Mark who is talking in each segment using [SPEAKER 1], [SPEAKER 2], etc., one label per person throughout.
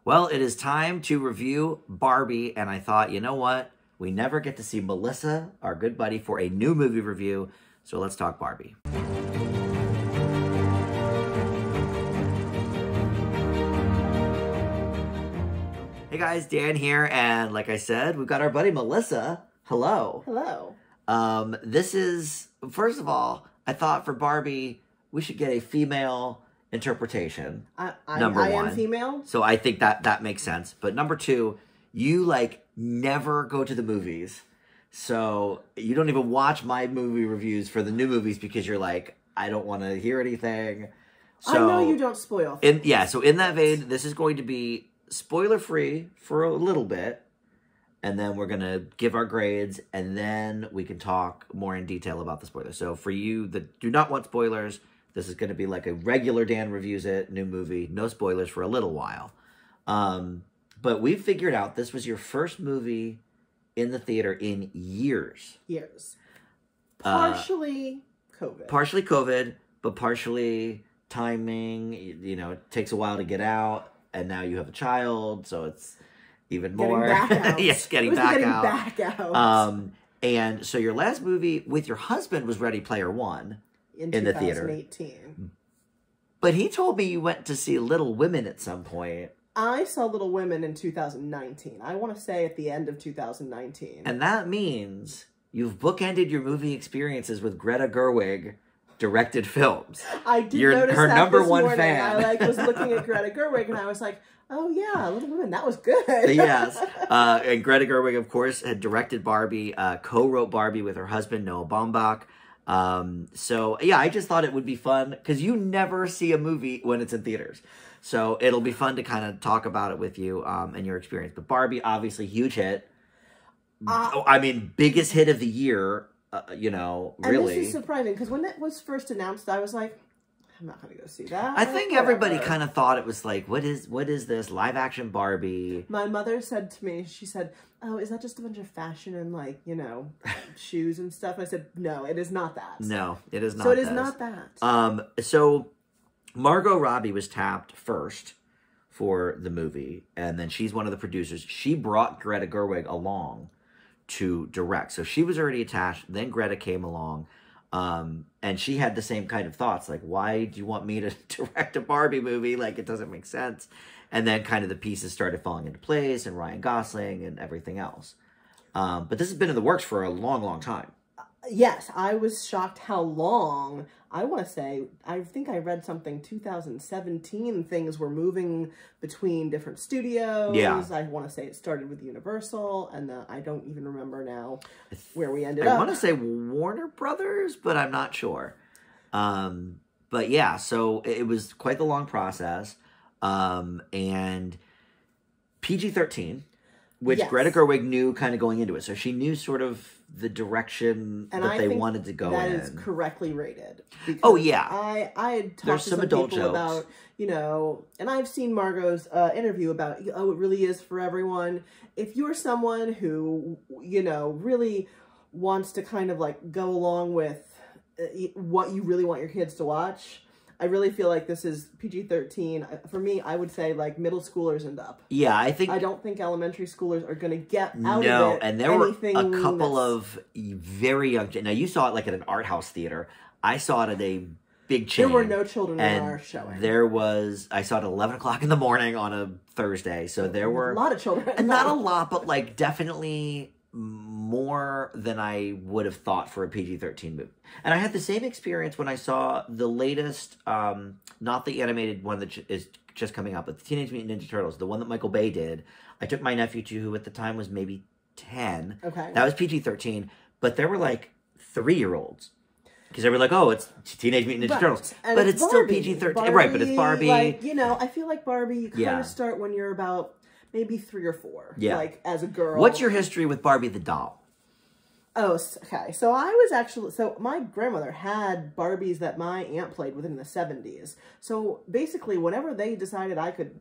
[SPEAKER 1] Well, it is time to review Barbie, and I thought, you know what? We never get to see Melissa, our good buddy, for a new movie review, so let's talk Barbie. Hey guys, Dan here, and like I said, we've got our buddy Melissa. Hello.
[SPEAKER 2] Hello.
[SPEAKER 1] This is, first of all, I thought for Barbie, we should get a female interpretation. Number one.
[SPEAKER 2] I am female.
[SPEAKER 1] So I think that makes sense. But number two, you like never go to the movies. So you don't even watch my movie reviews for the new movies because you're like, I don't want to hear anything. So,
[SPEAKER 2] I know you don't spoil things.
[SPEAKER 1] So in that vein, this is going to be spoiler-free for a little bit. And then we're going to give our grades, and then we can talk more in detail about the spoilers. So for you that do not want spoilers, this is going to be like a regular Dan reviews it, new movie, no spoilers for a little while. But we've figured out this was your first movie in the theater in years.
[SPEAKER 2] Partially COVID.
[SPEAKER 1] Partially COVID, but partially timing. You know, it takes a while to get out, and now you have a child, so it's even more.
[SPEAKER 2] Getting back out.
[SPEAKER 1] Yes, getting back
[SPEAKER 2] out.
[SPEAKER 1] And so your last movie with your husband was Ready Player One in the theater.
[SPEAKER 2] 2018.
[SPEAKER 1] But he told me you went to see Little Women at some point.
[SPEAKER 2] I saw Little Women in 2019. I want to say at the end of 2019.
[SPEAKER 1] And that means you've bookended your movie experiences with Greta Gerwig directed films.
[SPEAKER 2] I did notice her that number one morning. Fan. I was looking at Greta Gerwig and I was like, oh yeah, Little Women, that was good.
[SPEAKER 1] Yes. And Greta Gerwig, of course, had directed Barbie, co-wrote Barbie with her husband, Noah Baumbach. So yeah, I just thought it would be fun because you never see a movie when it's in theaters. So it'll be fun to kind of talk about it with you and your experience. But Barbie, obviously, huge hit. I mean, biggest hit of the year, you know, really.
[SPEAKER 2] And this is surprising because when it was first announced, I was like, I'm not going to go see that.
[SPEAKER 1] I think everybody kind of thought it was like, what is this live action Barbie?
[SPEAKER 2] My mother said to me, she said, oh, is that just a bunch of fashion and like, you know, shoes and stuff? And I said, no, it is not that.
[SPEAKER 1] No, it is not
[SPEAKER 2] So it is not that.
[SPEAKER 1] So Margot Robbie was tapped first for the movie, and then she's one of the producers. She brought Greta Gerwig along to direct. So she was already attached. Then Greta came along. And she had the same kind of thoughts, like, why do you want me to direct a Barbie movie? Like, it doesn't make sense. And then kind of the pieces started falling into place, and Ryan Gosling and everything else. But this has been in the works for a long, long time.
[SPEAKER 2] Yes, I was shocked how long. I want to say, I think I read something, 2017, things were moving between different studios.
[SPEAKER 1] Yeah.
[SPEAKER 2] I want to say it started with Universal, and I don't even remember now where we ended up.
[SPEAKER 1] I want to say Warner Brothers, but I'm not sure. But yeah, so it was quite the long process. And PG-13, which
[SPEAKER 2] yes.
[SPEAKER 1] Greta Gerwig knew kind of going into it. So she knew sort of the direction that they wanted to go in.
[SPEAKER 2] That is correctly rated.
[SPEAKER 1] Oh, yeah.
[SPEAKER 2] I had talked
[SPEAKER 1] There's
[SPEAKER 2] to
[SPEAKER 1] some
[SPEAKER 2] some
[SPEAKER 1] adult
[SPEAKER 2] people
[SPEAKER 1] jokes
[SPEAKER 2] about, you know, and I've seen Margot's interview about, oh, it really is for everyone. If you're someone who, you know, really wants to kind of like go along with what you really want your kids to watch, I really feel like this is PG-13. For me, I would say like middle schoolers and up.
[SPEAKER 1] Yeah, I don't No, and there were a couple of very young. Now you saw it like at an art house theater. I saw it at a big chain.
[SPEAKER 2] There were no children in our showing.
[SPEAKER 1] I saw it at 11 o'clock in the morning on a Thursday. So there were
[SPEAKER 2] a lot of children.
[SPEAKER 1] And not a lot, but like definitely more than I would have thought for a PG-13 movie. And I had the same experience when I saw the latest, not the animated one that is just coming out, but the Teenage Mutant Ninja Turtles, the one that Michael Bay did. I took my nephew to, who at the time was maybe 10.
[SPEAKER 2] Okay.
[SPEAKER 1] That was PG-13, but there were like 3-year-olds. Because they were like, oh, it's Teenage Mutant Ninja Turtles. But it's still PG-13. Right, but it's Barbie.
[SPEAKER 2] Like, you know, I feel like Barbie, you kind of start when you're about maybe 3 or 4.
[SPEAKER 1] Yeah.
[SPEAKER 2] Like, as a girl.
[SPEAKER 1] What's your history with Barbie the doll?
[SPEAKER 2] Oh, okay. So I was actually, my grandmother had Barbies that my aunt played with in the 70s. So basically, whenever they decided I could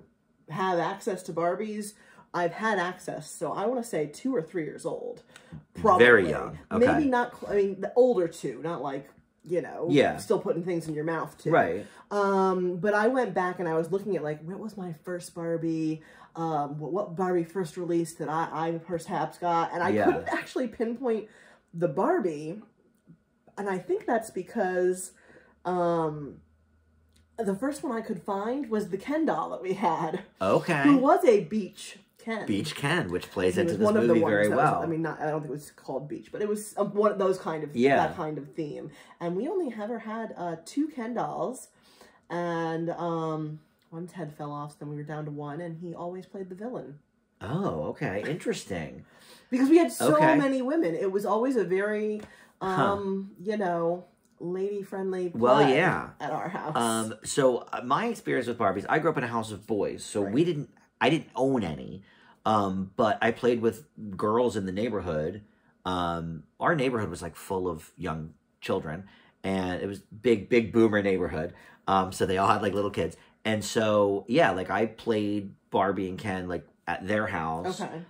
[SPEAKER 2] have access to Barbies, I've had access. So I want to say 2 or 3 years old. Probably.
[SPEAKER 1] Very young. Okay.
[SPEAKER 2] Maybe not, I mean, the older 2, not like you know,
[SPEAKER 1] Yeah.
[SPEAKER 2] still putting things in your mouth too.
[SPEAKER 1] Right.
[SPEAKER 2] But I went back and I was looking at like, what was my first Barbie? What Barbie first released that I perhaps got, and I couldn't actually pinpoint the Barbie, and I think that's because the first one I could find was the Ken doll that we had.
[SPEAKER 1] Okay.
[SPEAKER 2] Who was a Beach Ken.
[SPEAKER 1] Beach Ken, which plays into this
[SPEAKER 2] one
[SPEAKER 1] movie
[SPEAKER 2] of the ones
[SPEAKER 1] very
[SPEAKER 2] that
[SPEAKER 1] well.
[SPEAKER 2] Was, I mean, not, I don't think it was called Beach, but it was one of those kind of, that kind of theme. And we only ever had 2 Ken dolls, and one's head fell off, so then we were down to 1, and he always played the villain.
[SPEAKER 1] Oh, okay. Interesting.
[SPEAKER 2] Because we had so many women. It was always a very, you know, lady-friendly play at our house.
[SPEAKER 1] So my experience with Barbies, I grew up in a house of boys, so I didn't own any, but I played with girls in the neighborhood. Our neighborhood was like full of young children, and it was big boomer neighborhood. So they all had like little kids. And so, yeah, like I played Barbie and Ken like at their house. Okay.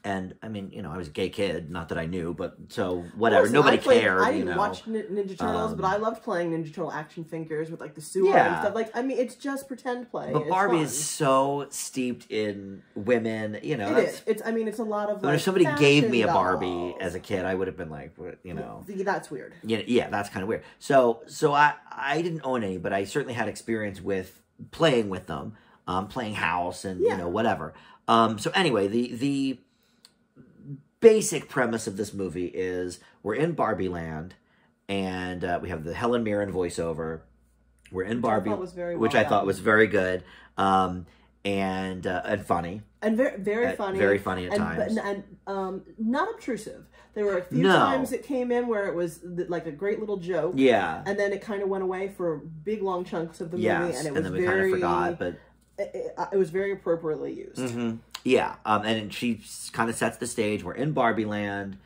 [SPEAKER 1] And I mean, you know, I was a gay kid, not that I knew, but so whatever.
[SPEAKER 2] Listen,
[SPEAKER 1] nobody cared.
[SPEAKER 2] I didn't watch Ninja Turtles, but I loved playing Ninja Turtle action figures with like the sewer and stuff. Like, I mean, it's just pretend play.
[SPEAKER 1] But Barbie is so steeped in women, you know.
[SPEAKER 2] It is. It's. I mean, it's a lot of.
[SPEAKER 1] Like, if somebody gave me a Barbie as a kid, I would have been like, you know.
[SPEAKER 2] That's weird.
[SPEAKER 1] Yeah, that's kind of weird. So I didn't own any, but I certainly had experience with playing with them, playing house and you know whatever. So anyway, the basic premise of this movie is we're in Barbie Land, and we have the Helen Mirren voiceover. We're in Barbie, which I thought was very good, and funny,
[SPEAKER 2] and very funny
[SPEAKER 1] at times,
[SPEAKER 2] and not obtrusive. There were a few times it came in where it was like a great little joke, and then it kind of went away for big long chunks of the movie, and it was
[SPEAKER 1] then we kind of forgot, but
[SPEAKER 2] it was very appropriately used.
[SPEAKER 1] Yeah, and she kind of sets the stage. We're in Barbie Land.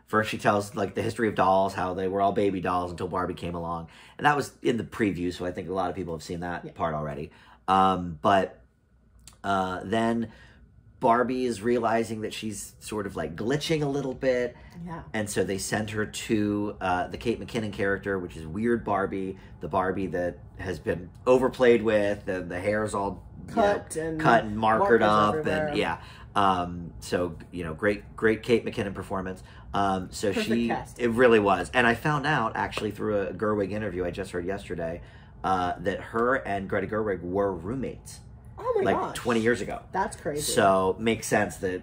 [SPEAKER 1] First, she tells like the history of dolls, how they were all baby dolls until Barbie came along, and that was in the preview. So I think a lot of people have seen that part already. But then Barbie is realizing that she's sort of like glitching a little bit, and so they send her to the Kate McKinnon character, which is Weird Barbie, the Barbie that has been overplayed with, and the hair's all cut and markered up everywhere. And so you know, great Kate McKinnon performance. So
[SPEAKER 2] Perfect
[SPEAKER 1] it really was. And I found out actually through a Gerwig interview I just heard yesterday that her and Greta Gerwig were roommates.
[SPEAKER 2] Oh my
[SPEAKER 1] gosh. 20 years ago.
[SPEAKER 2] That's crazy.
[SPEAKER 1] So makes sense that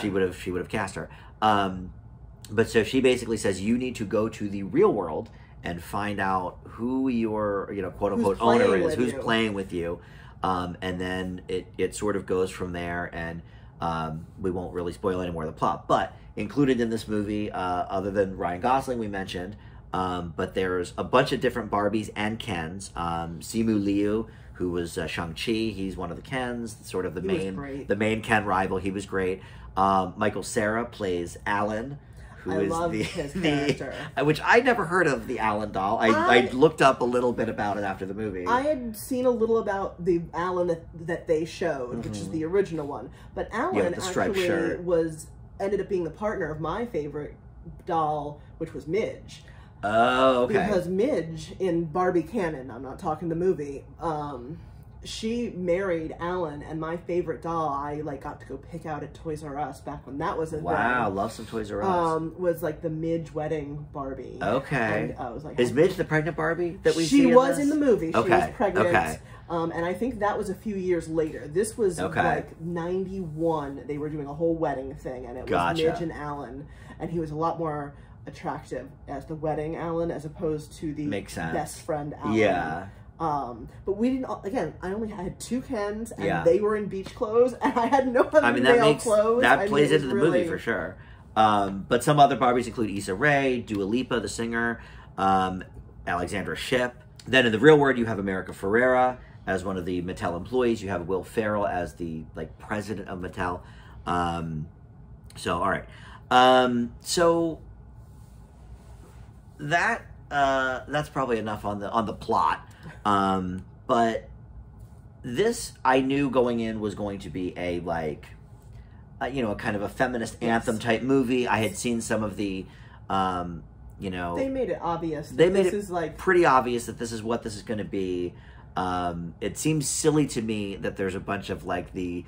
[SPEAKER 1] she would have cast her. But so she basically says you need to go to the real world and find out who your quote unquote owner is, who's playing with you. And then it sort of goes from there, and we won't really spoil any more of the plot. But included in this movie, other than Ryan Gosling we mentioned, but there's a bunch of different Barbies and Kens. Simu Liu, who was Shang-Chi, he's one of the Kens, sort of the main Ken rival. He was great. Michael Cera plays Alan, who is
[SPEAKER 2] his character.
[SPEAKER 1] Which I never heard of the Alan doll. I looked up a little bit about it after the movie.
[SPEAKER 2] I had seen a little about the Alan that they showed, which is the original one. But Alan actually ended up being the partner of my favorite doll, which was Midge.
[SPEAKER 1] Oh, okay.
[SPEAKER 2] Because Midge in Barbie canon, I'm not talking the movie, she married Alan, and my favorite doll I got to go pick out at Toys R Us back when that was a thing.
[SPEAKER 1] Wow, love some Toys R Us.
[SPEAKER 2] Was like the Midge wedding Barbie.
[SPEAKER 1] Okay.
[SPEAKER 2] And I was like,
[SPEAKER 1] is Midge the pregnant Barbie that we see?
[SPEAKER 2] She was in the movie. She was pregnant.
[SPEAKER 1] Okay.
[SPEAKER 2] And I think that was a few years later. This was like 91. They were doing a whole wedding thing, and it was Midge and Alan, and he was a lot more attractive as the wedding Alan as opposed to the best friend Alan.
[SPEAKER 1] Yeah.
[SPEAKER 2] But we didn't. Again, I only had 2 Kens, and they were in beach clothes, and I had no other male clothes.
[SPEAKER 1] That plays into the movie for sure. But some other Barbies include Issa Rae, Dua Lipa, the singer, Alexandra Shipp. Then in the real world, you have America Ferrera as one of the Mattel employees. You have Will Ferrell as the president of Mattel. So all right. So that's probably enough on the plot. But this I knew going in was going to be a kind of a feminist anthem type movie. I had seen some of the you know,
[SPEAKER 2] they made it obvious.
[SPEAKER 1] They made
[SPEAKER 2] this
[SPEAKER 1] it
[SPEAKER 2] is like
[SPEAKER 1] pretty obvious that this is what this is going to be. It seems silly to me that there's a bunch of like the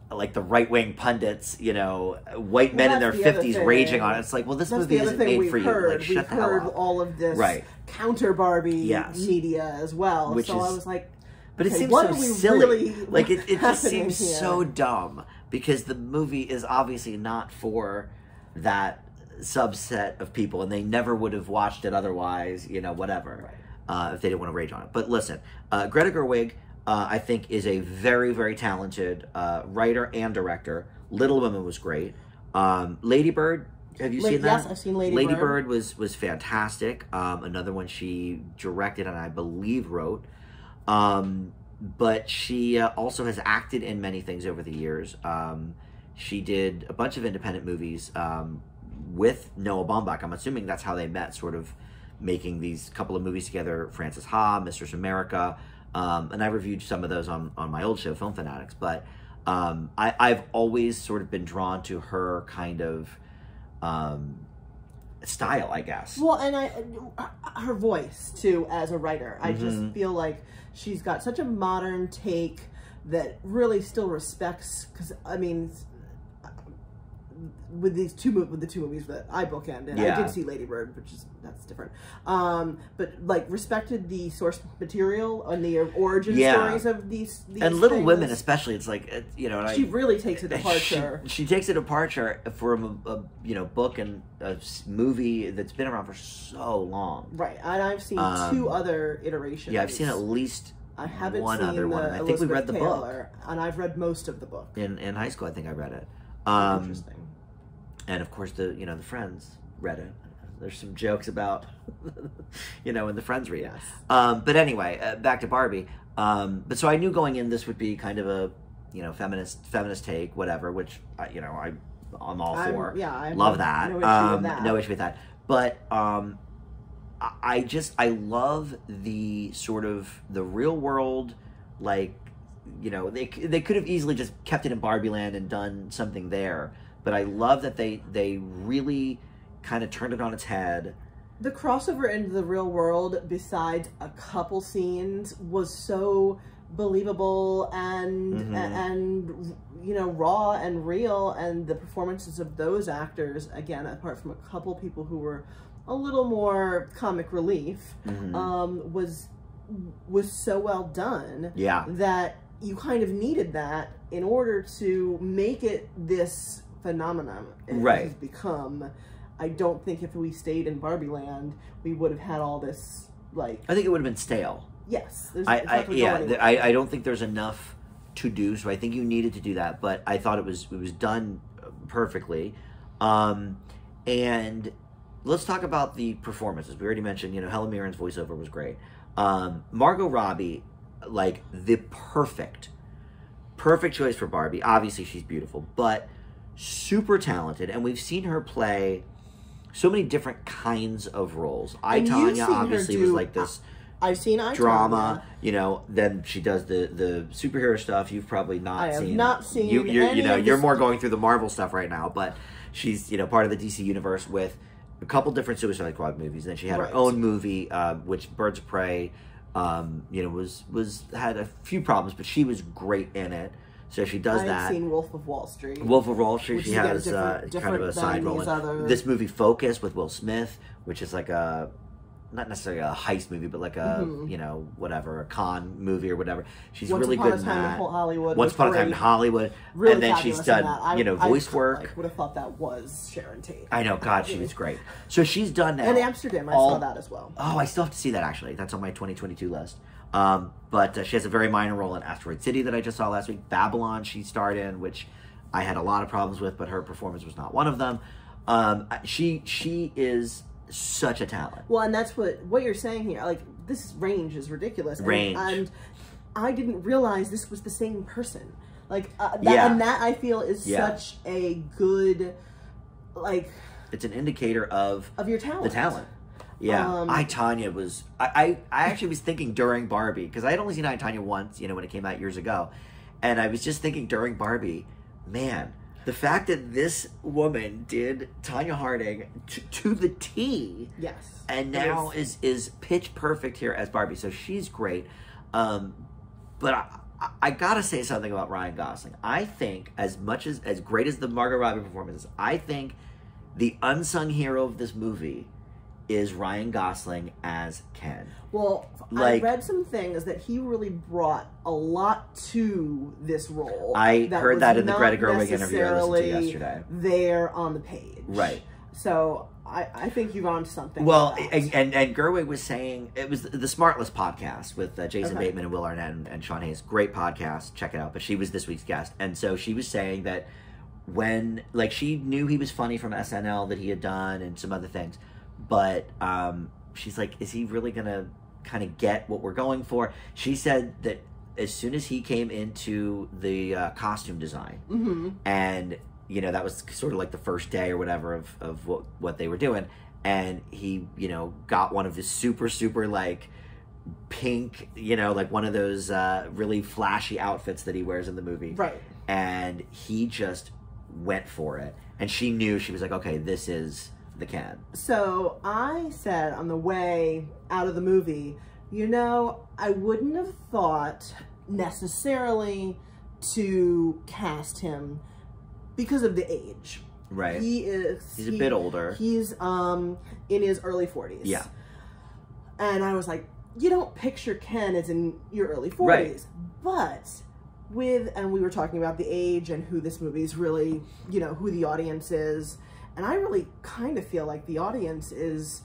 [SPEAKER 1] right-wing pundits, you know, white men in their 50s raging on it. It's like, well, this movie isn't made for you. Like, shut the hell up.
[SPEAKER 2] We've heard all of this counter Barbie media as well.
[SPEAKER 1] Which
[SPEAKER 2] so I was like,
[SPEAKER 1] but it seems so silly. Like, it just seems so dumb because the movie is obviously not for that subset of people, and they never would have watched it otherwise, you know, whatever, if they didn't want to rage on it. But listen, Greta Gerwig, I think, is a very, very talented writer and director. Little Women was great. Lady Bird, have you seen that?
[SPEAKER 2] Yes, I've seen Lady Bird.
[SPEAKER 1] Lady Bird was fantastic. Another one she directed and I believe wrote. But she also has acted in many things over the years. She did a bunch of independent movies with Noah Baumbach. I'm assuming that's how they met, sort of making these couple of movies together. Frances Ha, Mistress America. And I reviewed some of those on my old show, Film Fanatics. But I've always sort of been drawn to her kind of style, I guess.
[SPEAKER 2] Well, and her voice, too, as a writer. I just feel like she's got such a modern take that really still respects, because, I mean, with the two movies that I bookend, and I did see Lady Bird, that's different. But like respected the source material and the origin stories of these
[SPEAKER 1] and Little
[SPEAKER 2] things.
[SPEAKER 1] Women, especially. It's like, you know,
[SPEAKER 2] she really takes a departure.
[SPEAKER 1] She takes a departure from a you know, book and a movie that's been around for so long.
[SPEAKER 2] Right, and I've seen two other iterations.
[SPEAKER 1] Yeah, I've seen at least.
[SPEAKER 2] I haven't
[SPEAKER 1] one
[SPEAKER 2] seen
[SPEAKER 1] other one. I think we read the book
[SPEAKER 2] and I've read most of the book
[SPEAKER 1] in high school. I think I read it.
[SPEAKER 2] Interesting.
[SPEAKER 1] And of course, the Friends read it. There's some jokes about, you know, when the Friends read it.
[SPEAKER 2] Yes.
[SPEAKER 1] But anyway, back to Barbie. But so I knew going in this would be kind of a, you know, feminist take, whatever. Which you know, I'm all for.
[SPEAKER 2] I
[SPEAKER 1] love that.
[SPEAKER 2] No issue with that.
[SPEAKER 1] No issue with that. But I love the sort of the real world, like, you know, they could have easily just kept it in Barbie Land and done something there. But I love that they really kind of turned it on its head.
[SPEAKER 2] The crossover into the real world, besides a couple scenes, was so believable and you know, raw and real, and the performances of those actors, again, apart from a couple people who were a little more comic relief, was so well done that you kind of needed that in order to make it this phenomenon it has become. I don't think if we stayed in Barbie Land, we would have had all this, like...
[SPEAKER 1] I think it would have been stale.
[SPEAKER 2] Yes.
[SPEAKER 1] I don't think there's enough to do, so I think you needed to do that, but I thought it was done perfectly. And let's talk about the performances. We already mentioned, you know, Helen Mirren's voiceover was great. Margot Robbie, like, the perfect choice for Barbie. Obviously, she's beautiful, but super talented, and we've seen her play so many different kinds of roles. I, Tonya, obviously was like this
[SPEAKER 2] I've seen
[SPEAKER 1] drama, you know, then she does the superhero stuff. You've probably not seen. I have
[SPEAKER 2] not seen
[SPEAKER 1] you're more going through the Marvel stuff right now, but she's, you know, part of the DC universe with a couple different Suicide Squad movies. Then she had her own movie, which Birds of Prey, you know, had a few problems, but she was great in it. So she does that.
[SPEAKER 2] I've seen Wolf of Wall Street.
[SPEAKER 1] Wolf of Wall Street, she has kind of a side role. This movie, Focus, with Will Smith, which is like not necessarily a heist movie, but like a, you know, whatever, a con movie or whatever. She's really good in that. Once Upon a Time in Hollywood.
[SPEAKER 2] Really,
[SPEAKER 1] and then she's done, you know, voice work.
[SPEAKER 2] I would have thought that was Sharon Tate.
[SPEAKER 1] I know, God, she was great. So she's done that.
[SPEAKER 2] And Amsterdam, I saw that as well.
[SPEAKER 1] Oh, I still have to see that, actually. That's on my 2022 list. But she has a very minor role in Asteroid City that I just saw last week. Babylon she starred in, which I had a lot of problems with, but her performance was not one of them. She is such a talent.
[SPEAKER 2] Well, and that's what you're saying here. Like, this range is ridiculous. And I didn't realize this was the same person. Like, and that I feel is such a good, like...
[SPEAKER 1] It's an indicator of
[SPEAKER 2] your talent.
[SPEAKER 1] The talent. Yeah, I, Tonya was... I actually was thinking during Barbie, because I had only seen I, Tonya once, you know, when it came out years ago. And I was just thinking during Barbie, man, The fact that this woman did Tanya Harding to the T,
[SPEAKER 2] yes,
[SPEAKER 1] and now is pitch perfect here as Barbie, so she's great. But I gotta say something about Ryan Gosling. I think as great as the Margot Robbie performance is, I think the unsung hero of this movie is Ryan Gosling as Ken.
[SPEAKER 2] Well, I read some things that he really brought a lot to this role.
[SPEAKER 1] I heard that in the Greta Gerwig interview I listened to yesterday.
[SPEAKER 2] There on the page.
[SPEAKER 1] Right.
[SPEAKER 2] So I think you've on something.
[SPEAKER 1] Well, and Gerwig was saying, it was the Smartless podcast with Jason Bateman and Will Arnett and Sean Hayes. Great podcast. Check it out. But she was this week's guest. And so she was saying that when, like, she knew he was funny from SNL that he had done and some other things. But she's like, is he really going to kind of get what we're going for? She said that as soon as he came into the costume design, and, you know, that was sort of like the first day or whatever of what they were doing, and he, you know, got one of his super, like, pink, you know, like one of those really flashy outfits that he wears in the movie.
[SPEAKER 2] Right.
[SPEAKER 1] And he just went for it. And she knew, she was like, okay, this is the Ken.
[SPEAKER 2] So I said on the way out of the movie, you know, I wouldn't have thought necessarily to cast him because of the age.
[SPEAKER 1] Right.
[SPEAKER 2] He's
[SPEAKER 1] a bit older.
[SPEAKER 2] He's in his early 40s.
[SPEAKER 1] Yeah.
[SPEAKER 2] And I was like, you don't picture Ken as in your early 40s.
[SPEAKER 1] Right.
[SPEAKER 2] But and we were talking about the age and who this movie is really, you know, who the audience is. And I really kind of feel like the audience is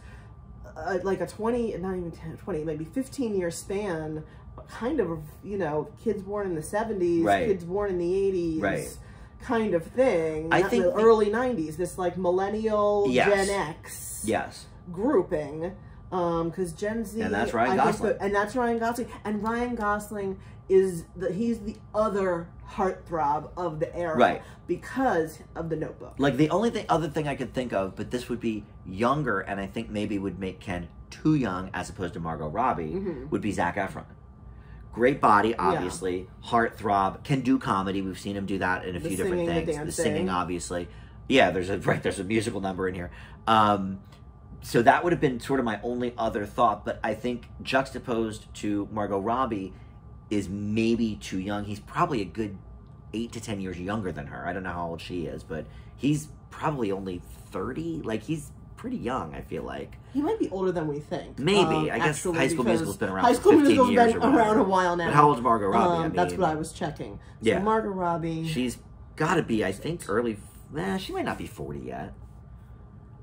[SPEAKER 2] like a 20, not even 10, 20, maybe 15-year span, kind of, you know, kids born in the 70s,
[SPEAKER 1] right.
[SPEAKER 2] kids born in the 80s,
[SPEAKER 1] right.
[SPEAKER 2] kind of thing.
[SPEAKER 1] I think
[SPEAKER 2] the early 90s, this like millennial
[SPEAKER 1] yes.
[SPEAKER 2] Gen X
[SPEAKER 1] yes.
[SPEAKER 2] grouping. Because Gen Z,
[SPEAKER 1] and that's Ryan Gosling,
[SPEAKER 2] and that's Ryan Gosling, and Ryan Gosling is he's the other heartthrob of the era,
[SPEAKER 1] right?
[SPEAKER 2] Because of The Notebook.
[SPEAKER 1] Like the only other thing I could think of, but this would be younger, and I think maybe would make Ken too young as opposed to Margot Robbie, would be Zac Efron. Great body, obviously, heartthrob, can do comedy. We've seen him do that in a few different things. The singing, obviously, yeah. There's a musical number in here. So that would have been sort of my only other thought, but I think juxtaposed to Margot Robbie is maybe too young. He's probably a good 8 to 10 years younger than her. I don't know how old she is, but he's probably only 30. Like, he's pretty young, I feel like.
[SPEAKER 2] He might be older than we think.
[SPEAKER 1] Maybe. I guess High School Musical's been around
[SPEAKER 2] for 15 years. High School Musical's been around a while now.
[SPEAKER 1] But how old's Margot Robbie? I mean,
[SPEAKER 2] that's what I was checking. So Margot Robbie.
[SPEAKER 1] She's got to be, I think, early... she might not be 40 yet.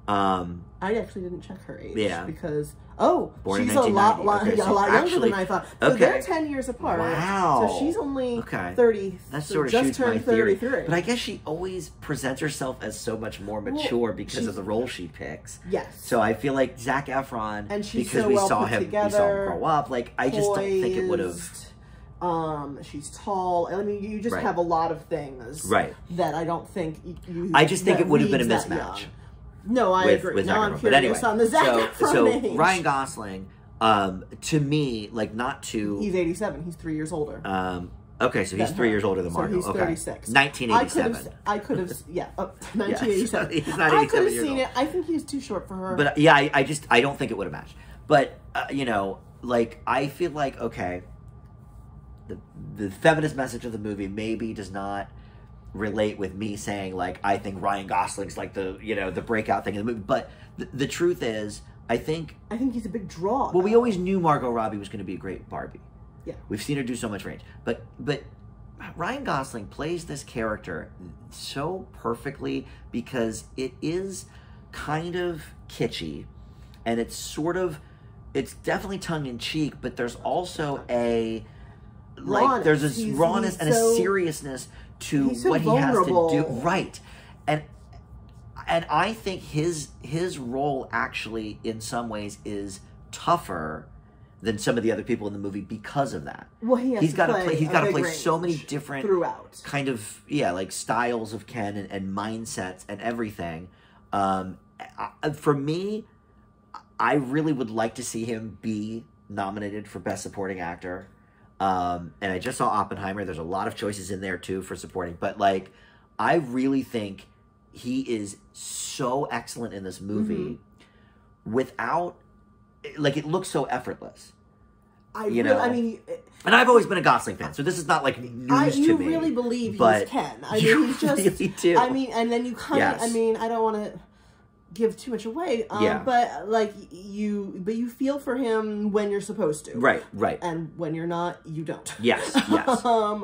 [SPEAKER 2] I actually didn't check her age.
[SPEAKER 1] Yeah.
[SPEAKER 2] Because,
[SPEAKER 1] born
[SPEAKER 2] she's a lot
[SPEAKER 1] okay, so
[SPEAKER 2] younger
[SPEAKER 1] actually,
[SPEAKER 2] than I thought. So they're 10 years apart.
[SPEAKER 1] Wow.
[SPEAKER 2] So she's only 30.
[SPEAKER 1] That sort of
[SPEAKER 2] just
[SPEAKER 1] shoots
[SPEAKER 2] turned
[SPEAKER 1] my theory.
[SPEAKER 2] 33.
[SPEAKER 1] But I guess she always presents herself as so much more mature because of the role she picks.
[SPEAKER 2] Yes.
[SPEAKER 1] So I feel like Zac Efron,
[SPEAKER 2] and she's
[SPEAKER 1] because
[SPEAKER 2] so
[SPEAKER 1] we
[SPEAKER 2] well
[SPEAKER 1] saw
[SPEAKER 2] put
[SPEAKER 1] him
[SPEAKER 2] together,
[SPEAKER 1] grow up, like, I just don't think it would have...
[SPEAKER 2] she's tall. I mean, you just have a lot of things that I don't think you...
[SPEAKER 1] I just think it would have been a mismatch.
[SPEAKER 2] No, I agree.
[SPEAKER 1] With
[SPEAKER 2] now I'm
[SPEAKER 1] but anyway,
[SPEAKER 2] on the Zac Efron age.
[SPEAKER 1] Ryan Gosling, to me, like, not to...
[SPEAKER 2] He's 87. He's 3 years older.
[SPEAKER 1] Okay, so he's 3 years older than Margot.
[SPEAKER 2] So he's 36.
[SPEAKER 1] 1987.
[SPEAKER 2] I could have 1987.
[SPEAKER 1] He's not 87
[SPEAKER 2] I could have
[SPEAKER 1] years
[SPEAKER 2] seen
[SPEAKER 1] old.
[SPEAKER 2] it. I think he's too short for her.
[SPEAKER 1] But yeah, I don't think it would have matched. But, you know, like, I feel like, okay, the feminist message of the movie maybe does not relate with me saying, like, I think Ryan Gosling's like the, you know, the breakout thing in the movie. But the truth is, I think
[SPEAKER 2] he's a big draw.
[SPEAKER 1] Well, we always knew Margot Robbie was going to be a great Barbie.
[SPEAKER 2] Yeah.
[SPEAKER 1] We've seen her do so much range. But Ryan Gosling plays this character so perfectly because it is kind of kitschy, and it's definitely tongue-in-cheek, but there's also a... Like, there's a rawness and a seriousness to what he has to do. Right. And I think his role actually, in some ways, is tougher than some of the other people in the movie because of that.
[SPEAKER 2] Well, he's got to
[SPEAKER 1] play so many different
[SPEAKER 2] throughout
[SPEAKER 1] kind of like styles of Ken and mindsets and everything. For me, I really would like to see him be nominated for Best Supporting Actor. And I just saw Oppenheimer. There's a lot of choices in there too for supporting, but like, I really think he is so excellent in this movie without, like, it looks so effortless.
[SPEAKER 2] I mean,
[SPEAKER 1] and I've always been a Gosling fan, so this is not like news to me.
[SPEAKER 2] You really believe he's Ken. I mean, he's just.
[SPEAKER 1] Really do.
[SPEAKER 2] I mean, and then you kind of. I mean, I don't want to give too much away. But like you feel for him when you're supposed to.
[SPEAKER 1] Right.
[SPEAKER 2] And when you're not, you don't.
[SPEAKER 1] Yes. All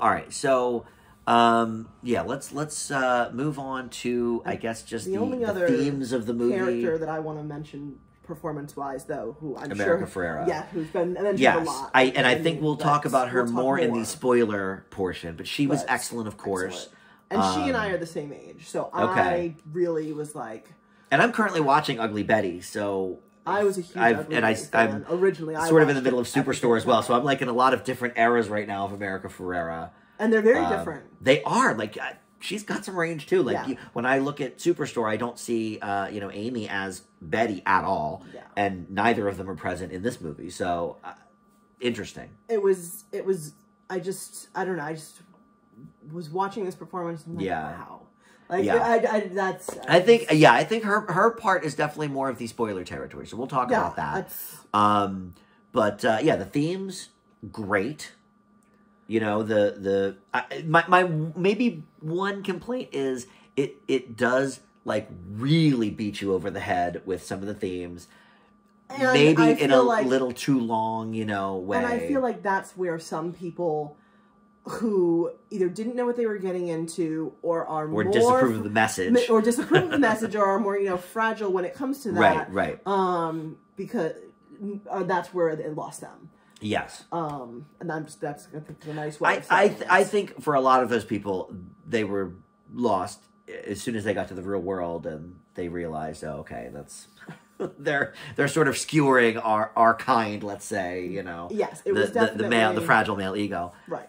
[SPEAKER 1] right. So, let's move on to, I guess, just the
[SPEAKER 2] only other
[SPEAKER 1] themes of the movie.
[SPEAKER 2] Character that I want to mention, performance-wise, though, who I'm
[SPEAKER 1] America
[SPEAKER 2] sure,
[SPEAKER 1] Ferrera.
[SPEAKER 2] who's been mentioned a lot.
[SPEAKER 1] I think we'll talk about her more in the spoiler portion, but she was excellent, of course.
[SPEAKER 2] Excellent. And she and I are the same age, so I really was like.
[SPEAKER 1] And I'm currently watching Ugly Betty, so
[SPEAKER 2] I was a huge Ugly Betty fan. Originally, I
[SPEAKER 1] sort of in the middle of Superstore as well, so I'm like in a lot of different eras right now of America Ferrera.
[SPEAKER 2] And they're very different.
[SPEAKER 1] They are. Like, she's got some range, too. Like, when I look at Superstore, I don't see, Amy as Betty at all. Yeah. And neither of them are present in this movie. So, interesting.
[SPEAKER 2] It was, I don't know, I just was watching this performance and I'm like, wow. Like,
[SPEAKER 1] I think her part is definitely more of the spoiler territory. So, we'll talk about that. The themes, great. You know, my maybe one complaint is it does, like, really beat you over the head with some of the themes. And maybe in a little too long, way.
[SPEAKER 2] And I feel like that's where some people who either didn't know what they were getting into or are more
[SPEAKER 1] disapprove of the message.
[SPEAKER 2] Or disapprove of the message or are more, fragile when it comes to that.
[SPEAKER 1] Right.
[SPEAKER 2] Because that's where it lost them.
[SPEAKER 1] Yes.
[SPEAKER 2] And that's a nice way.
[SPEAKER 1] I think for a lot of those people, they were lost as soon as they got to the real world and they realized, oh, okay, that's they're sort of skewering our kind, let's say,
[SPEAKER 2] Yes, it was definitely
[SPEAKER 1] the fragile male ego.
[SPEAKER 2] Right.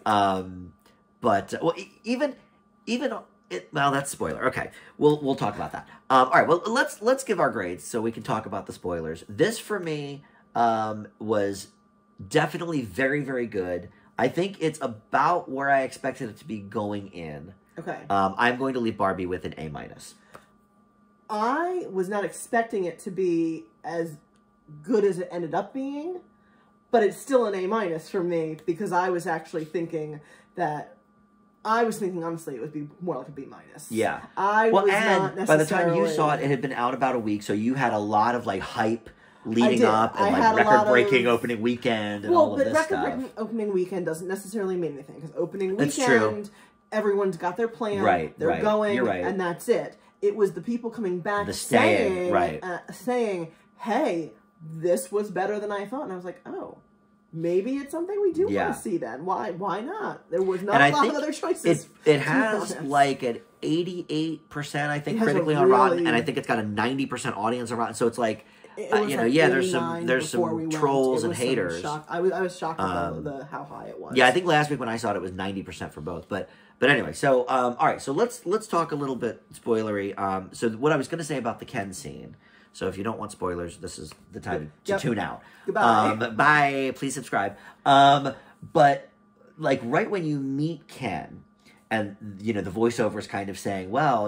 [SPEAKER 1] But even that's spoiler. Okay, we'll talk about that. All right. Well, let's give our grades so we can talk about the spoilers. This for me was definitely very, very good. I think it's about where I expected it to be going in.
[SPEAKER 2] Okay.
[SPEAKER 1] I'm going to leave Barbie with an A-.
[SPEAKER 2] I was not expecting it to be as good as it ended up being, but it's still an A- for me because I was actually thinking honestly it would be more like a B-.
[SPEAKER 1] Yeah.
[SPEAKER 2] I was not necessarily.
[SPEAKER 1] By the time you saw it had been out about a week, so you had a lot of like hype leading up and like record-breaking opening weekend and all of this stuff. Well, but record-breaking
[SPEAKER 2] opening weekend doesn't necessarily mean anything because opening weekend, everyone's got their plan, they're going, and that's it. It was the people coming back saying, hey, this was better than I thought. And I was like, oh, maybe it's something we do want to see then. Why not? There was not a lot of other choices.
[SPEAKER 1] It has like an 88%, I think, critically on Rotten, and I think it's got a 90% audience on Rotten. So it's like, there's some trolls and haters.
[SPEAKER 2] I was shocked about how high it was.
[SPEAKER 1] Yeah, I think last week when I saw it was 90% for both. But anyway, so all right, so let's talk a little bit spoilery. So what I was going to say about the Ken scene. So if you don't want spoilers, this is the time to tune out.
[SPEAKER 2] Goodbye.
[SPEAKER 1] Bye. Please subscribe. But like right when you meet Ken, and the voiceover is kind of saying, well,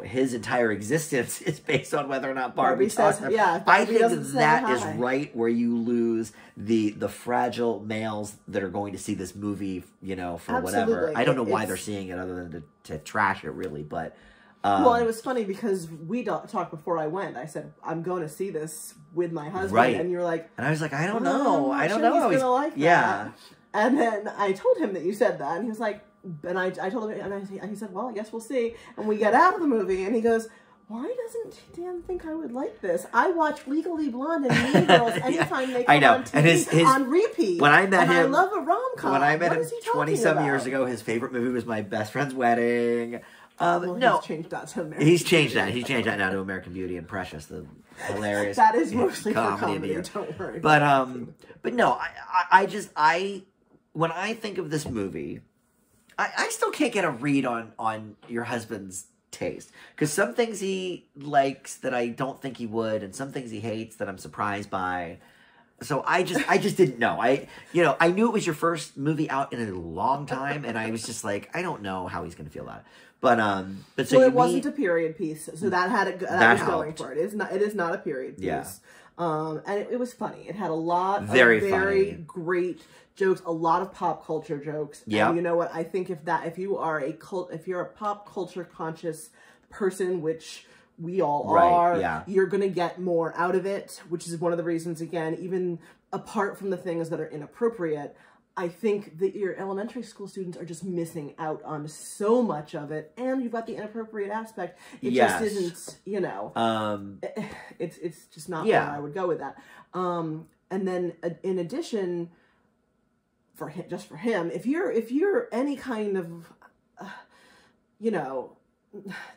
[SPEAKER 1] his entire existence is based on whether or not Barbie talks to him.
[SPEAKER 2] Yeah,
[SPEAKER 1] I think that is right where you lose the fragile males that are going to see this movie, for whatever. I don't know why they're seeing it other than to trash it, really, but.
[SPEAKER 2] Well, it was funny because we talked before I went. I said, I'm going to see this with my husband.
[SPEAKER 1] Right.
[SPEAKER 2] And you were like...
[SPEAKER 1] And I was like, I don't know. I don't know.
[SPEAKER 2] He's going to like that.
[SPEAKER 1] Yeah.
[SPEAKER 2] And then I told him that you said that. And he was like... And I told him... And he said, well, I guess we'll see. And we get out of the movie. And he goes... Why doesn't Dan think I would like this? I watch Legally Blonde and Mean Girls anytime they come on TV, and on repeat.
[SPEAKER 1] When I met him...
[SPEAKER 2] I love a rom-com.
[SPEAKER 1] When I met him 20-some years ago, his favorite movie was My Best Friend's Wedding...
[SPEAKER 2] He's changed that to American
[SPEAKER 1] He's changed that now to American Beauty and Precious, the hilarious
[SPEAKER 2] that is mostly comedy. Don't worry.
[SPEAKER 1] But no, I when I think of this movie, I still can't get a read on your husband's taste because some things he likes that I don't think he would, and some things he hates that I'm surprised by. So I just didn't know. I knew it was your first movie out in a long time, and I was just like, I don't know how he's going to feel about it. But so
[SPEAKER 2] well, it wasn't a period piece, so that had that was going
[SPEAKER 1] helped.
[SPEAKER 2] for it. It is not a period piece.
[SPEAKER 1] Yeah.
[SPEAKER 2] And it was funny. It had a lot of
[SPEAKER 1] Very
[SPEAKER 2] very
[SPEAKER 1] funny.
[SPEAKER 2] great jokes, a lot of pop culture jokes.
[SPEAKER 1] Yeah.
[SPEAKER 2] And you know what? I think if you're a pop culture conscious person, which we all are,
[SPEAKER 1] yeah.
[SPEAKER 2] you're gonna get more out of it, which is one of the reasons, again, even apart from the things that are inappropriate, I think that your elementary school students are just missing out on so much of it, and you've got the inappropriate aspect. It just isn't, it's just not where I would go with that. And then in addition, for him, if you're any kind of,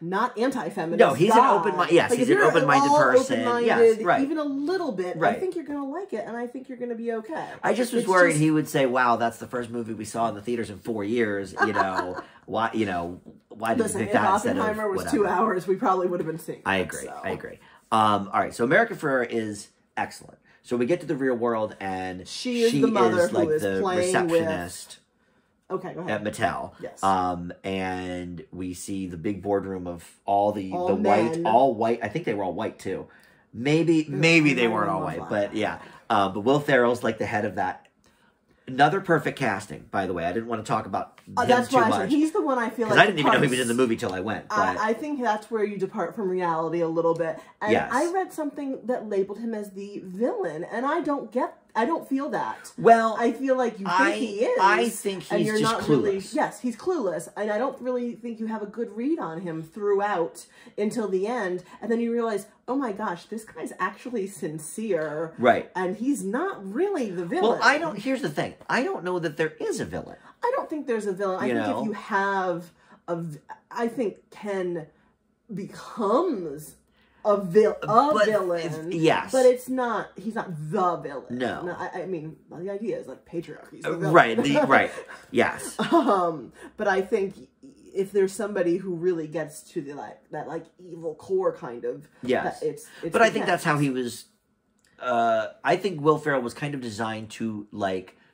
[SPEAKER 2] not anti-feminist.
[SPEAKER 1] No, he's an open-minded. Yes, he's an open-minded person. Yes, right.
[SPEAKER 2] Even a little bit.
[SPEAKER 1] Right.
[SPEAKER 2] I think you're going to like it, and I think you're going to be okay.
[SPEAKER 1] I just was worried he would say, "Wow, that's the first movie we saw in the theaters in 4 years." Why? Why did you pick that instead of
[SPEAKER 2] Oppenheimer was
[SPEAKER 1] whatever?
[SPEAKER 2] 2 hours, we probably would have been seeing.
[SPEAKER 1] I agree. All right, so America Ferrera is excellent. So we get to the real world, and
[SPEAKER 2] she is the mother who
[SPEAKER 1] like
[SPEAKER 2] is
[SPEAKER 1] the
[SPEAKER 2] playing
[SPEAKER 1] receptionist.
[SPEAKER 2] Okay, go ahead.
[SPEAKER 1] At Mattel.
[SPEAKER 2] Yes.
[SPEAKER 1] And we see the big boardroom of all
[SPEAKER 2] men.
[SPEAKER 1] white. I think they were all white too. Maybe they weren't all white, but yeah. But Will Ferrell's like the head of that. Another perfect casting, by the way. I didn't want to talk about him
[SPEAKER 2] that's
[SPEAKER 1] too
[SPEAKER 2] why
[SPEAKER 1] much.
[SPEAKER 2] he's the one I feel like
[SPEAKER 1] I didn't even know he was in the movie till I went. But
[SPEAKER 2] I think that's where you depart from reality a little bit. And
[SPEAKER 1] yes.
[SPEAKER 2] I read something that labeled him as the villain, and I don't feel that.
[SPEAKER 1] Well,
[SPEAKER 2] I feel like you think he is.
[SPEAKER 1] I think he's
[SPEAKER 2] you're
[SPEAKER 1] just
[SPEAKER 2] not
[SPEAKER 1] clueless.
[SPEAKER 2] Really, yes, he's clueless, and I don't really think you have a good read on him throughout until the end, and then you realize, oh my gosh, this guy's actually sincere,
[SPEAKER 1] right?
[SPEAKER 2] And he's not really the villain.
[SPEAKER 1] Well, here's the thing. I don't know that there is a villain.
[SPEAKER 2] I don't think there's a villain. I think if you have I think Ken becomes a villain.
[SPEAKER 1] Yes.
[SPEAKER 2] But he's not the villain.
[SPEAKER 1] No.
[SPEAKER 2] I mean, the idea is like patriarchy's the villain.
[SPEAKER 1] Right, right. Yes.
[SPEAKER 2] But I think if there's somebody who really gets to that evil core kind of,
[SPEAKER 1] yes.
[SPEAKER 2] It's
[SPEAKER 1] but I think that's how he was. I think Will Ferrell was kind of designed to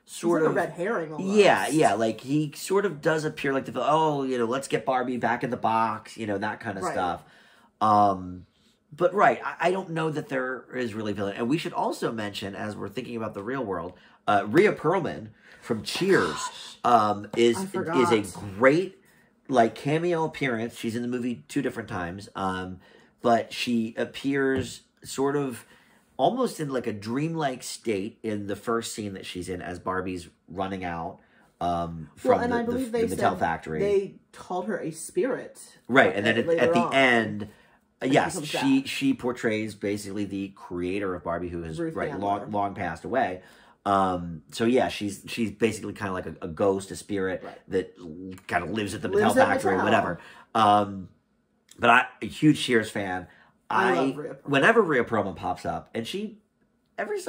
[SPEAKER 1] sort of
[SPEAKER 2] a red herring almost.
[SPEAKER 1] Yeah, like he sort of does appear like let's get Barbie back in the box, that kind of stuff. But right, I don't know that there is really a villain. And we should also mention, as we're thinking about the real world, Rhea Perlman from Cheers is a great cameo appearance. She's in the movie 2 different times, but she appears sort of almost in a dreamlike state in the first scene that she's in as Barbie's running out from the Mattel factory.
[SPEAKER 2] They called her a spirit.
[SPEAKER 1] Right, and then at the end, yes, she portrays basically the creator of Barbie, who has long passed away. So yeah, she's basically kind of like a ghost, a spirit that kind of lives at the Mattel factory or whatever. But a huge Cheers fan.
[SPEAKER 2] I love Rhea Perlman.
[SPEAKER 1] Whenever Rhea Perlman pops up, and she every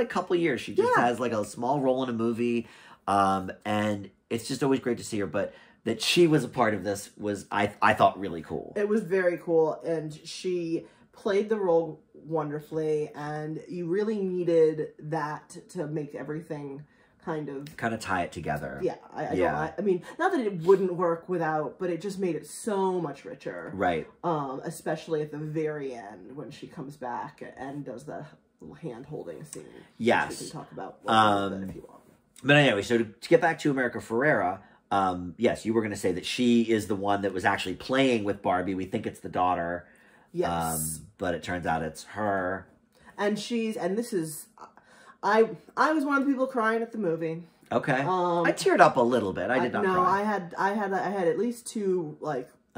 [SPEAKER 1] couple of years she just has a small role in a movie, and it's just always great to see her. But that she was a part of this was I thought really cool.
[SPEAKER 2] It was very cool, and she played the role wonderfully, and you really needed that to make everything kind of
[SPEAKER 1] tie it together.
[SPEAKER 2] Yeah, I mean, not that it wouldn't work without, but it just made it so much richer.
[SPEAKER 1] Right.
[SPEAKER 2] Especially at the very end when she comes back and does the little hand-holding scene.
[SPEAKER 1] Yes.
[SPEAKER 2] Which we can talk about a little bit if you want.
[SPEAKER 1] But anyway, so to get back to America Ferrera, yes, you were going to say that she is the one that was actually playing with Barbie. We think it's the daughter.
[SPEAKER 2] Yes.
[SPEAKER 1] But it turns out it's her.
[SPEAKER 2] And this is... I was one of the people crying at the movie.
[SPEAKER 1] Okay. I teared up a little bit. I did not cry.
[SPEAKER 2] No, I had at least 2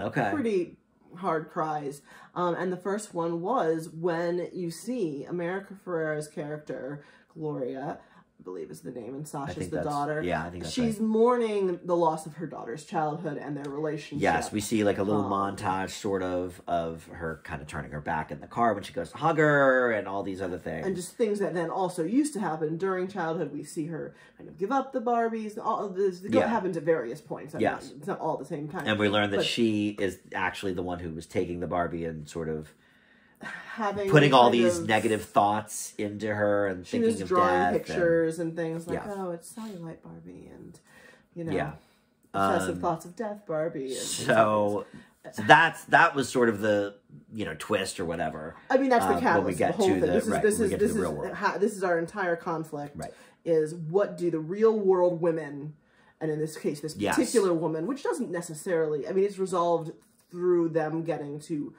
[SPEAKER 2] pretty hard cries. And the first one was when you see America Ferrera's character, Gloria, I believe is the name, and Sasha's the daughter.
[SPEAKER 1] Yeah, I think that's
[SPEAKER 2] she's mourning the loss of her daughter's childhood and their relationship.
[SPEAKER 1] Yes, we see a little montage sort of her kind of turning her back in the car when she goes to hug her and all these other things.
[SPEAKER 2] And just things that then also used to happen during childhood. We see her kind of give up the Barbies. All of this happens at various points.
[SPEAKER 1] Yes.
[SPEAKER 2] It's not all at the same time.
[SPEAKER 1] And we learn that she is actually the one who was taking the Barbie and sort of putting all these negative thoughts into her and thinking of death.
[SPEAKER 2] She was drawing pictures and things like, oh, it's cellulite Barbie, and, you know, obsessive thoughts of death Barbie. And
[SPEAKER 1] so that was sort of the, you know, twist or whatever.
[SPEAKER 2] I mean, that's the catalyst.
[SPEAKER 1] When we get
[SPEAKER 2] the whole
[SPEAKER 1] to
[SPEAKER 2] thing.
[SPEAKER 1] the real world.
[SPEAKER 2] This is our entire conflict.
[SPEAKER 1] Right.
[SPEAKER 2] Is what do the real world women, and in this case, this particular woman, which doesn't necessarily, I mean, it's resolved through them getting to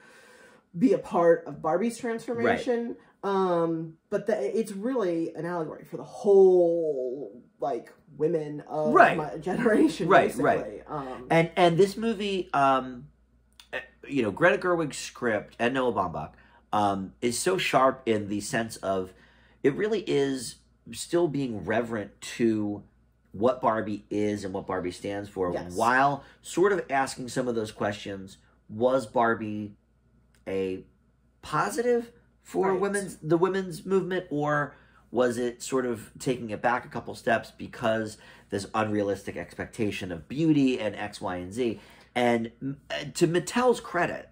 [SPEAKER 2] be a part of Barbie's transformation. Right. But it's really an allegory for the whole, like, women of my generation, basically. Right.
[SPEAKER 1] And this movie, you know, Greta Gerwig's script and Noah Baumbach is so sharp in the sense of it really is still being reverent to what Barbie is and what Barbie stands for, while sort of asking some of those questions. Was Barbie a positive for the women's movement, or was it sort of taking it back a couple steps because this unrealistic expectation of beauty and X, Y, and Z? And to Mattel's credit,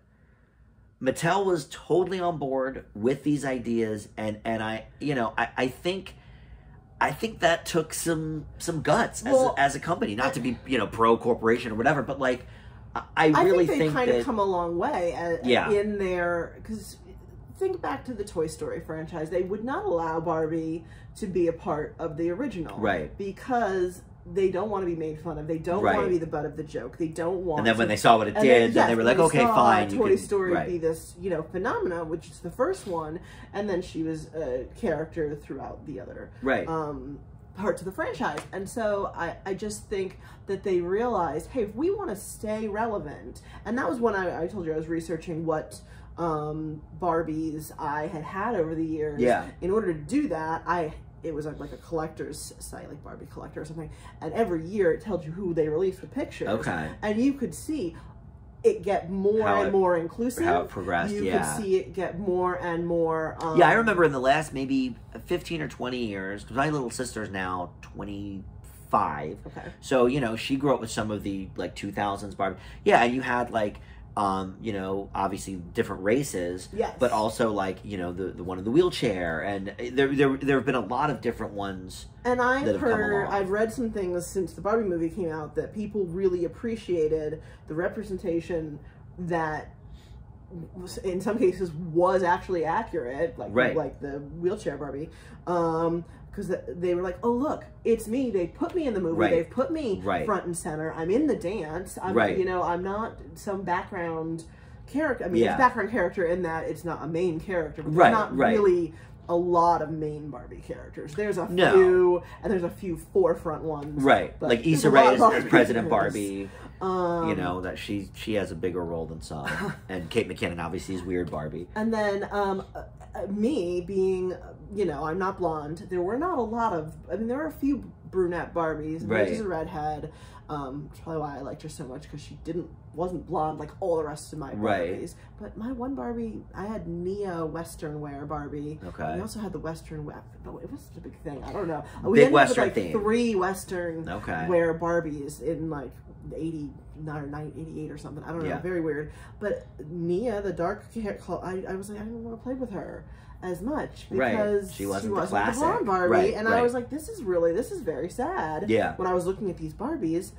[SPEAKER 1] Mattel was totally on board with these ideas, and I, you know, I think that took some guts as a company, not to be, you know, pro corporation or whatever, but like I really think
[SPEAKER 2] they've kind of come a long way in there, because think back to the Toy Story franchise. They would not allow Barbie to be a part of the original, right? Because they don't want to be made fun of. They don't want to be the butt of the joke. They don't want.
[SPEAKER 1] And then when they saw what it did, then they were like, "Okay, fine."
[SPEAKER 2] Toy Story be this, you know, phenomena, which is the first one, and then she was a character throughout the other parts of the franchise. And so I just think that they realized, hey, if we want to stay relevant, and that was when I told you I was researching what Barbies I had over the years. Yeah. In order to do that, it was like a collector's site, like Barbie Collector or something, and every year it tells you who they released with pictures. Okay. And you could see it get more and more inclusive.
[SPEAKER 1] How it progressed,
[SPEAKER 2] you could see it get more and more...
[SPEAKER 1] yeah, I remember in the last maybe 15 or 20 years, because my little sister's now 25. Okay. So, you know, she grew up with some of the, like, 2000s Barbie. Yeah, and you had, like... you know, obviously different races, but also like, you know, the one in the wheelchair, and there have been a lot of different ones.
[SPEAKER 2] And I've read some things since the Barbie movie came out that people really appreciated the representation that in some cases was actually accurate, like the wheelchair Barbie. Because they were like, oh, look, it's me. They put me in the movie. They've put me front and center. I'm in the dance. You know, I'm not some background character. I mean, it's background character in that it's not a main character. But there's not really a lot of main Barbie characters. There's a few, and there's a few forefront ones. Right. Like Issa Rae is President Barbie. You know, that she has a bigger role than some. And Kate McKinnon obviously is Weird Barbie. And then me being, you know, I'm not blonde. There were not a lot of, I mean, there were a few brunette Barbies. Right. She's a redhead. That's probably why I liked her so much, because she wasn't blonde like all the rest of my Barbies. But my one Barbie, I had Nia Western wear Barbie. Okay. We also had the Western wear, but it was such a big thing. I don't know. We ended up with like 3 Western wear Barbies in like 89 or 88 or something. I don't know. Very weird. But Nia, the dark hair, I was like, I didn't want to play with her as much because she wasn't the blonde Barbie, and I was like, this is very sad. Yeah. When I was looking at these Barbies,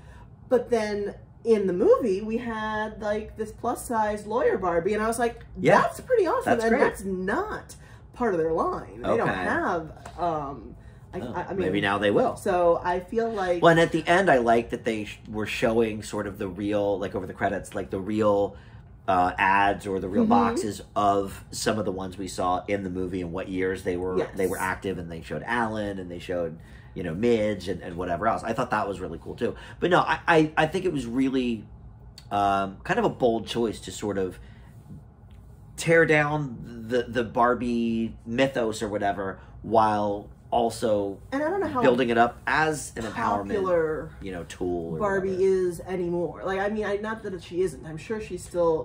[SPEAKER 2] but then in the movie we had like this plus size lawyer Barbie, and I was like, that's pretty awesome, and that's not part of their line. They don't have. I mean,
[SPEAKER 1] maybe now they will.
[SPEAKER 2] So I feel like.
[SPEAKER 1] Well, and at the end, I like that they were showing sort of the real, like over the credits, like the real ads or the real boxes of some of the ones we saw in the movie and what years they were active, and they showed Alan and they showed, you know, Midge and whatever else. I thought that was really cool too. But no, I think it was really kind of a bold choice to sort of tear down the Barbie mythos or whatever, while also
[SPEAKER 2] and I don't know how
[SPEAKER 1] building it up as an empowerment, you know, tool.
[SPEAKER 2] Barbie is anymore. Like, I mean, not that she isn't. I'm sure she's still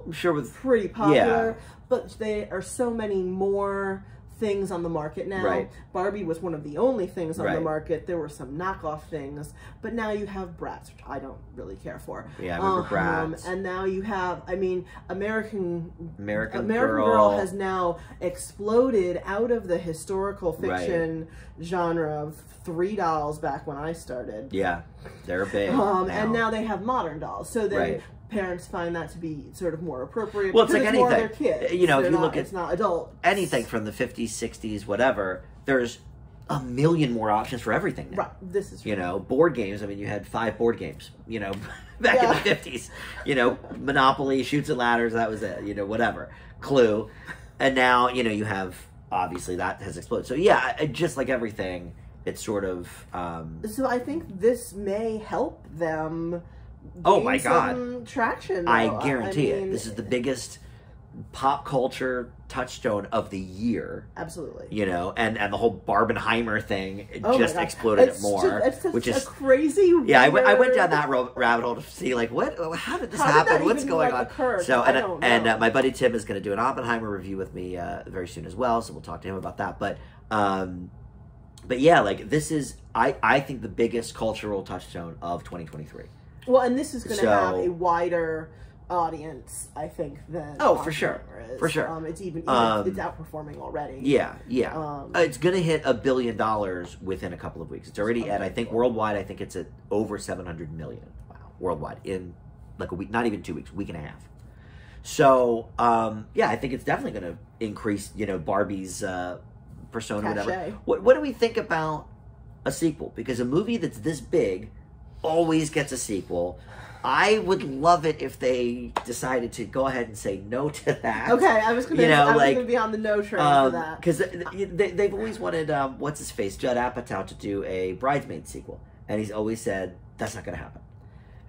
[SPEAKER 2] pretty popular. But there are so many more things on the market now.
[SPEAKER 1] Right.
[SPEAKER 2] Barbie was one of the only things on the
[SPEAKER 1] Right.
[SPEAKER 2] market. There were some knockoff things, but now you have Bratz, which I don't really care for.
[SPEAKER 1] Yeah, I remember Bratz.
[SPEAKER 2] And now you have, I mean, American
[SPEAKER 1] Girl.
[SPEAKER 2] Girl has now exploded out of the historical fiction genre of 3 dolls back when I started.
[SPEAKER 1] Yeah, they're big.
[SPEAKER 2] And now they have modern dolls. So then parents find that to be sort of more appropriate.
[SPEAKER 1] Well, it's like
[SPEAKER 2] because
[SPEAKER 1] anything.
[SPEAKER 2] More their kids.
[SPEAKER 1] You know, if you look at
[SPEAKER 2] it's not adult.
[SPEAKER 1] anything from the 50s, 60s, whatever, there's a million more options for everything now.
[SPEAKER 2] Right. This is true.
[SPEAKER 1] You know, board games. I mean, you had 5 board games, you know, back in the 50s. You know, Monopoly, Chutes and Ladders, that was it. You know, whatever. Clue. And now, you know, you have, obviously, that has exploded. So, yeah, just like everything, it's sort of...
[SPEAKER 2] So I think this may help them
[SPEAKER 1] oh, my
[SPEAKER 2] some traction. Though.
[SPEAKER 1] I guarantee
[SPEAKER 2] mean,
[SPEAKER 1] it. This is the biggest pop culture touchstone of the year.
[SPEAKER 2] Absolutely.
[SPEAKER 1] You know, and the whole Barbenheimer thing just
[SPEAKER 2] my God.
[SPEAKER 1] exploded
[SPEAKER 2] It's
[SPEAKER 1] it more.
[SPEAKER 2] It's
[SPEAKER 1] which is
[SPEAKER 2] a crazy.
[SPEAKER 1] Yeah,
[SPEAKER 2] weird...
[SPEAKER 1] I went down that rabbit hole to see like how did this happen? What's going on?
[SPEAKER 2] Occur?
[SPEAKER 1] So
[SPEAKER 2] I don't know.
[SPEAKER 1] and my buddy Tim is going to do an Oppenheimer review with me very soon as well. So we'll talk to him about that. But yeah, like this is I think the biggest cultural touchstone of 2023.
[SPEAKER 2] Well, and this is going to have a wider audience, I think, than
[SPEAKER 1] for sure,
[SPEAKER 2] is.
[SPEAKER 1] for sure.
[SPEAKER 2] It's even it's outperforming already.
[SPEAKER 1] Yeah. It's going to hit $1 billion within a couple of weeks. It's already at, I think worldwide, I think it's at over 700 million. Wow, worldwide in like a week, not even 2 weeks, week and a half. So yeah, I think it's definitely going to increase, you know, Barbie's persona,
[SPEAKER 2] Cachet.
[SPEAKER 1] whatever. What do we think about a sequel? Because a movie that's this big always gets a sequel. I would love it if they decided to go ahead and say no to that.
[SPEAKER 2] Okay, I was going to be on the no train for that.
[SPEAKER 1] Because they've always wanted, what's his face, Judd Apatow, to do a Bridesmaids sequel. And he's always said, that's not going to happen.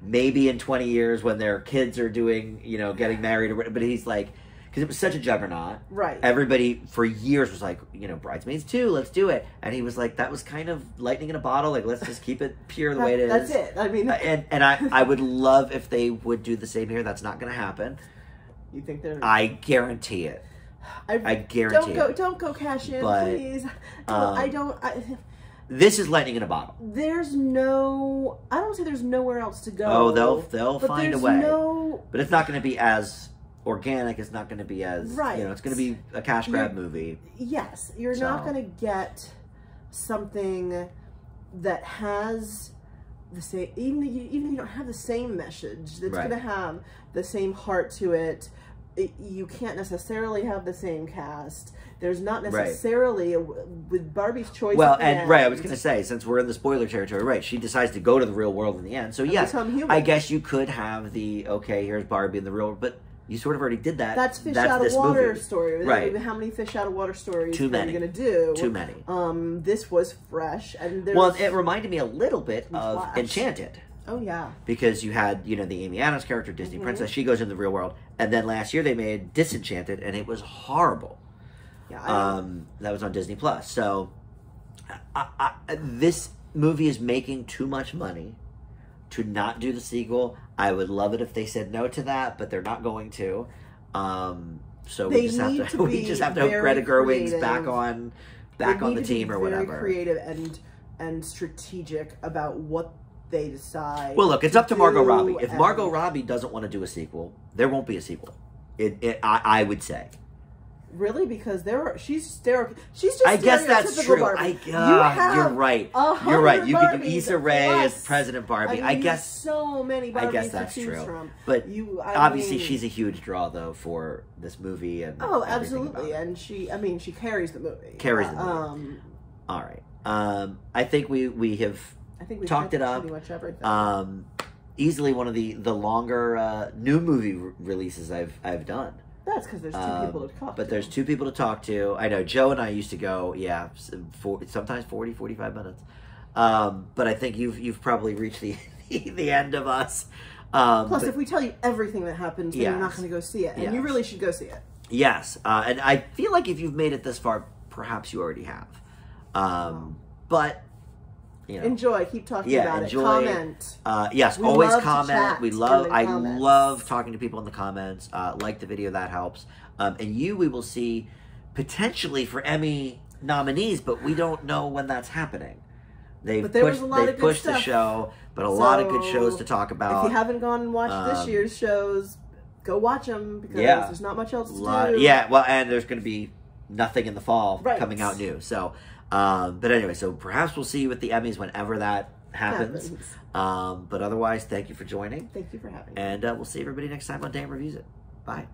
[SPEAKER 1] Maybe in 20 years when their kids are doing, you know, getting married. But he's like, because it was such a juggernaut.
[SPEAKER 2] Right.
[SPEAKER 1] Everybody for years was like, you know, Bridesmaids 2, let's do it. And he was like, that was kind of lightning in a bottle. Like, let's just keep it pure the way it is.
[SPEAKER 2] That's it. I mean...
[SPEAKER 1] And I would love if they would do the same here. That's not going to happen.
[SPEAKER 2] You think they're...
[SPEAKER 1] I guarantee it. I guarantee it.
[SPEAKER 2] Don't go cash in,
[SPEAKER 1] But,
[SPEAKER 2] please.
[SPEAKER 1] This is lightning in a bottle.
[SPEAKER 2] There's no... I don't say there's nowhere else to go.
[SPEAKER 1] Oh, they'll find a way.
[SPEAKER 2] No...
[SPEAKER 1] But it's not going to be as organic. It's not going to be as...
[SPEAKER 2] Right.
[SPEAKER 1] You know, it's going to be a cash grab movie.
[SPEAKER 2] Yes. You're not going to get something that has the same... Even if you don't have the same message, that's going to have the same heart to it. You can't necessarily have the same cast. There's not necessarily with Barbie's choice.
[SPEAKER 1] Well, and I was going to say, since we're in the spoiler territory, she decides to go to the real world in the end. So yes, I guess you could have the here's Barbie in the real world, but you sort of already did that.
[SPEAKER 2] That's fish out of water story,
[SPEAKER 1] right?
[SPEAKER 2] How many fish out of water stories
[SPEAKER 1] Too many.
[SPEAKER 2] are you going to do?
[SPEAKER 1] Too many.
[SPEAKER 2] This was fresh, and
[SPEAKER 1] well, it reminded me a little bit of Enchanted.
[SPEAKER 2] Oh, yeah.
[SPEAKER 1] Because you had, you know, the Amy Adams character, Disney Princess. She goes into the real world. And then last year they made Disenchanted, and it was horrible. Yeah, that was on Disney+. So, this movie is making too much money to not do the sequel. I would love it if they said no to that, but they're not going to. So we just have to hope Greta Gerwig's back on the team or whatever.
[SPEAKER 2] Very creative and strategic about what they decide.
[SPEAKER 1] Well, look, it's up to Margot Robbie. If Margot Robbie doesn't want to do a sequel, there won't be a sequel. I would say.
[SPEAKER 2] Really? Because she's hysterical. She's just
[SPEAKER 1] I guess that's true.
[SPEAKER 2] Barbie.
[SPEAKER 1] You're right. You're right. You could do
[SPEAKER 2] Barbies
[SPEAKER 1] Issa Rae as President Barbie. I guess
[SPEAKER 2] so many Barbies.
[SPEAKER 1] I guess that's
[SPEAKER 2] to choose
[SPEAKER 1] true.
[SPEAKER 2] From.
[SPEAKER 1] But obviously, she's a huge draw though for this movie and
[SPEAKER 2] absolutely. And she carries the movie.
[SPEAKER 1] All right. I think we have.
[SPEAKER 2] I think we
[SPEAKER 1] talked it up.
[SPEAKER 2] Pretty much everything.
[SPEAKER 1] Easily one of the longer new movie releases I've done.
[SPEAKER 2] That's because there's two people to talk to.
[SPEAKER 1] But there's two people to talk to. I know Joe and I used to go, sometimes 40, 45 minutes. But I think you've probably reached the end of us.
[SPEAKER 2] Plus, if we tell you everything that happens, then you're not going to go see it. And you really should go see it.
[SPEAKER 1] Yes. And I feel like if you've made it this far, perhaps you already have. But... You know,
[SPEAKER 2] enjoy. Keep talking about it. Comment.
[SPEAKER 1] Yes, always comment. I love talking to people in the comments. Like the video, that helps. And we will see potentially for Emmy nominees, but we don't know when that's happening. They've pushed the show, but a lot of good shows to talk about.
[SPEAKER 2] If you haven't gone and watched this year's shows, go watch them because there's not much else to do.
[SPEAKER 1] Yeah, well, and there's going to be nothing in the fall coming out new. So, but anyway, so perhaps we'll see you at the Emmys whenever that happens. But otherwise, thank you for joining.
[SPEAKER 2] Thank you for having me.
[SPEAKER 1] And we'll see everybody next time on Dan Reviews It. Bye.